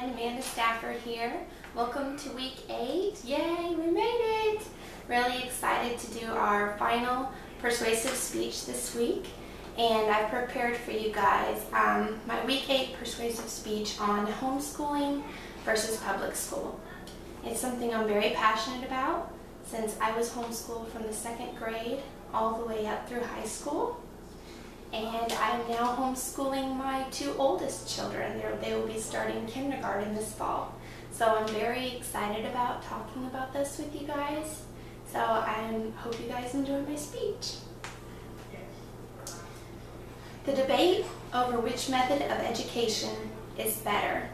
everyone, Amanda Stafford here. Welcome to week 8. Yay, we made it! Really excited to do our final persuasive speech this week, and I've prepared for you guys my week 8 persuasive speech on homeschooling versus public school. It's something I'm very passionate about since I was homeschooled from the 2nd grade all the way up through high school. And I'm now homeschooling my 2 oldest children. They will be starting kindergarten this fall. So I'm very excited about talking about this with you guys. So I hope you guys enjoy my speech. The debate over which method of education is better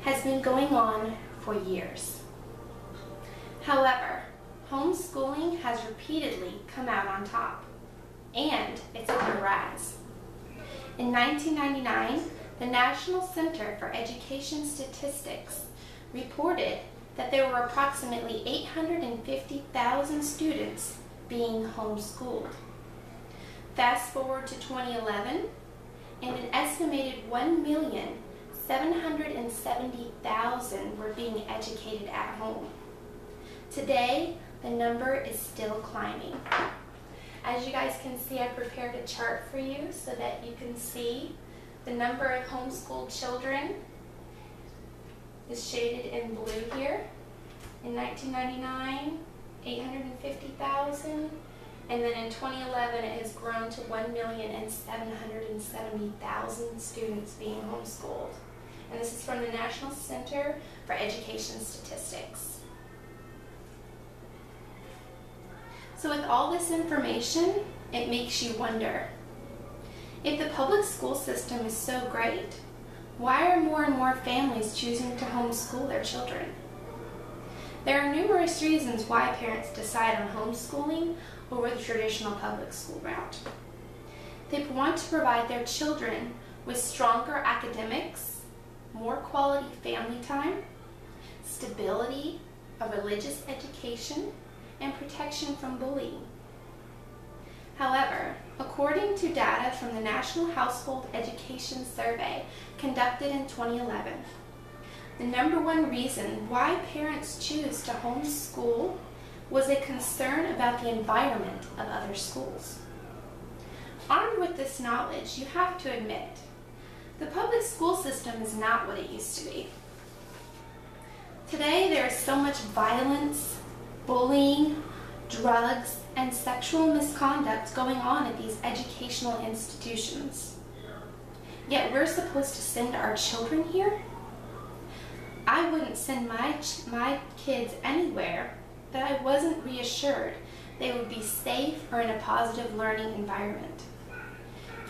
has been going on for years. However, homeschooling has repeatedly come out on top. And it's on the rise. In 1999, the National Center for Education Statistics reported that there were approximately 850,000 students being homeschooled. Fast forward to 2011, and an estimated 1,770,000 were being educated at home. Today, the number is still climbing. As you guys can see, I prepared a chart for you so that you can see the number of homeschooled children is shaded in blue here. In 1999, 850,000, and then in 2011 it has grown to 1,770,000 students being homeschooled. And this is from the National Center for Education Statistics. So with all this information, it makes you wonder, if the public school system is so great, why are more and more families choosing to homeschool their children? There are numerous reasons why parents decide on homeschooling over the traditional public school route. They want to provide their children with stronger academics, more quality family time, stability, a religious education, and protection from bullying. However, according to data from the National Household Education Survey conducted in 2011, the #1 reason why parents choose to homeschool was a concern about the environment of other schools. Armed with this knowledge, you have to admit, the public school system is not what it used to be. Today, there is so much violence, bullying, drugs, and sexual misconduct going on at these educational institutions. Yet we're supposed to send our children here? I wouldn't send my kids anywhere that I wasn't reassured they would be safe or in a positive learning environment.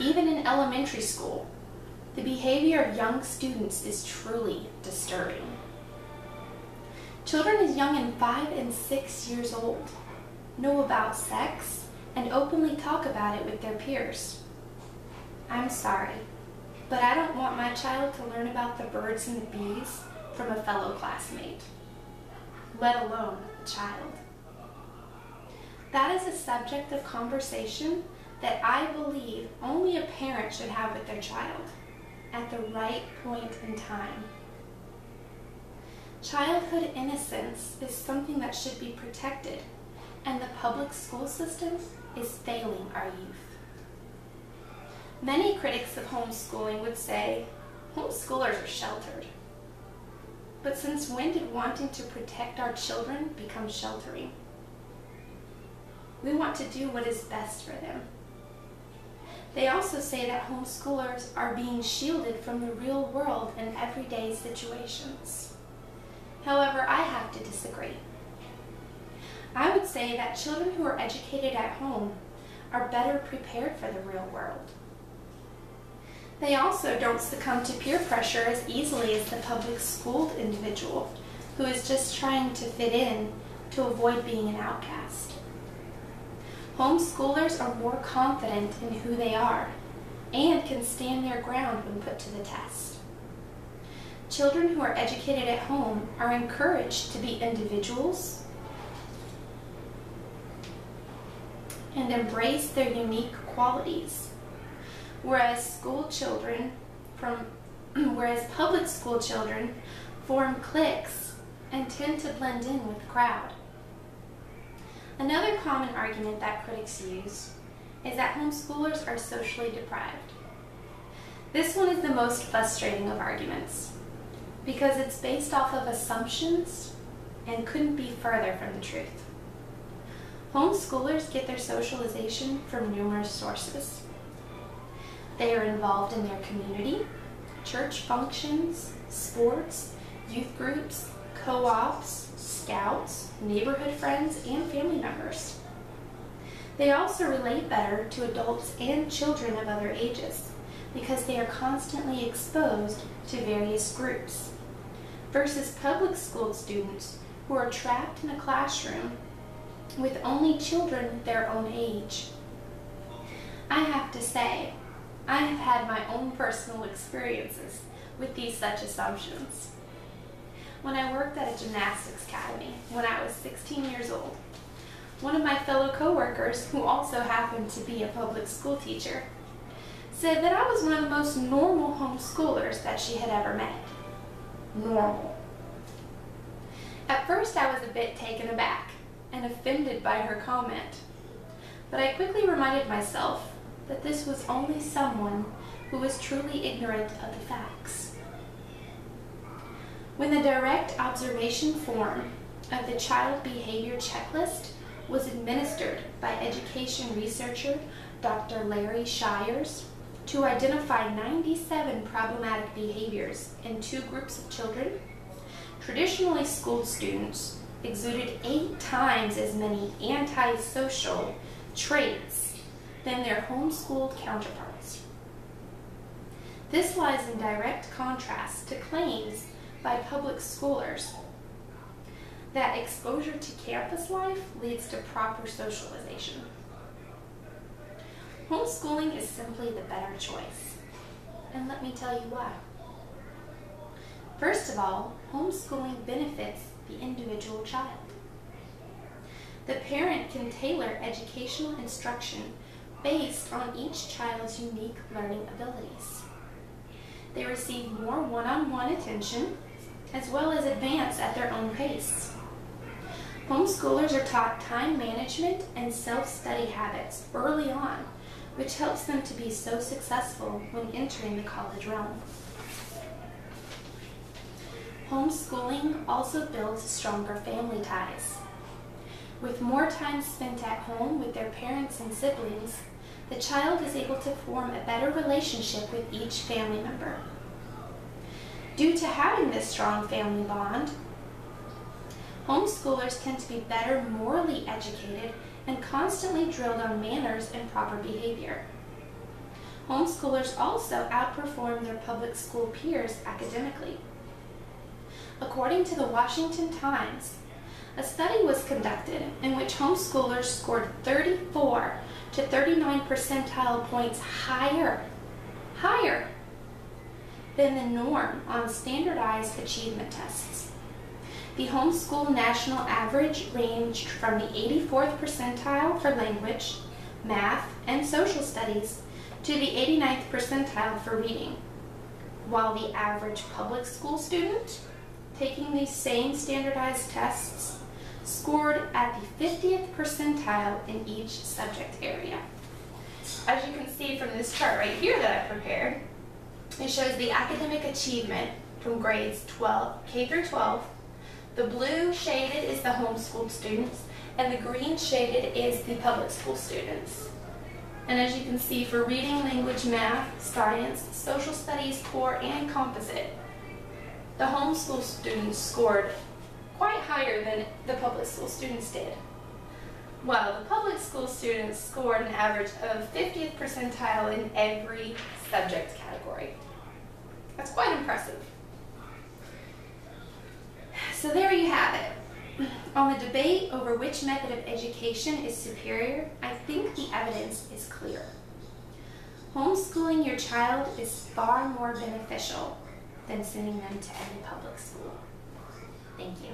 Even in elementary school, the behavior of young students is truly disturbing. Children as young as 5 and 6 years old know about sex and openly talk about it with their peers. I'm sorry, but I don't want my child to learn about the birds and the bees from a fellow classmate, let alone a child. That is a subject of conversation that I believe only a parent should have with their child at the right point in time. Childhood innocence is something that should be protected, and the public school system is failing our youth. Many critics of homeschooling would say, homeschoolers are sheltered. But since when did wanting to protect our children become sheltering? We want to do what is best for them. They also say that homeschoolers are being shielded from the real world in everyday situations. However, I have to disagree. I would say that children who are educated at home are better prepared for the real world. They also don't succumb to peer pressure as easily as the public schooled individual who is just trying to fit in to avoid being an outcast. Homeschoolers are more confident in who they are and can stand their ground when put to the test. Children who are educated at home are encouraged to be individuals and embrace their unique qualities, whereas school children from whereas public school children form cliques and tend to blend in with the crowd. Another common argument that critics use is that homeschoolers are socially deprived. This one is the most frustrating of arguments because it's based off of assumptions and couldn't be further from the truth. Homeschoolers get their socialization from numerous sources. They are involved in their community, church functions, sports, youth groups, co-ops, scouts, neighborhood friends, and family members. They also relate better to adults and children of other ages because they are constantly exposed to various groups, versus public school students who are trapped in a classroom with only children their own age. I have to say, I have had my own personal experiences with these such assumptions. When I worked at a gymnastics academy when I was 16 years old, one of my fellow coworkers, who also happened to be a public school teacher, said that I was one of the most normal homeschoolers that she had ever met. Normal. At first I was a bit taken aback and offended by her comment, but I quickly reminded myself that this was only someone who was truly ignorant of the facts. When the direct observation form of the Child Behavior Checklist was administered by education researcher Dr. Larry Shires to identify 97 problematic behaviors in 2 groups of children, traditionally schooled students exuded 8 times as many antisocial traits than their homeschooled counterparts. This lies in direct contrast to claims by public schoolers that exposure to campus life leads to proper socialization. Homeschooling is simply the better choice, and let me tell you why. First of all, homeschooling benefits the individual child. The parent can tailor educational instruction based on each child's unique learning abilities. They receive more one-on-one attention, as well as advance at their own pace. Homeschoolers are taught time management and self-study habits early on, which helps them to be so successful when entering the college realm. Homeschooling also builds stronger family ties. With more time spent at home with their parents and siblings, the child is able to form a better relationship with each family member. Due to having this strong family bond, homeschoolers tend to be better morally educated and constantly drilled on manners and proper behavior. Homeschoolers also outperform their public school peers academically. According to the Washington Times, a study was conducted in which homeschoolers scored 34 to 39 percentile points higher than the norm on standardized achievement tests. The homeschool national average ranged from the 84th percentile for language, math, and social studies to the 89th percentile for reading, while the average public school student taking these same standardized tests scored at the 50th percentile in each subject area. As you can see from this chart right here that I prepared, it shows the academic achievement from grades K through 12. The blue shaded is the homeschooled students, and the green shaded is the public school students. And as you can see, for reading, language, math, science, social studies, core, and composite, the homeschool students scored quite higher than the public school students did, while the public school students scored an average of 50th percentile in every subject category. That's quite impressive. So there you have it. On the debate over which method of education is superior, I think the evidence is clear. Homeschooling your child is far more beneficial than sending them to any public school. Thank you.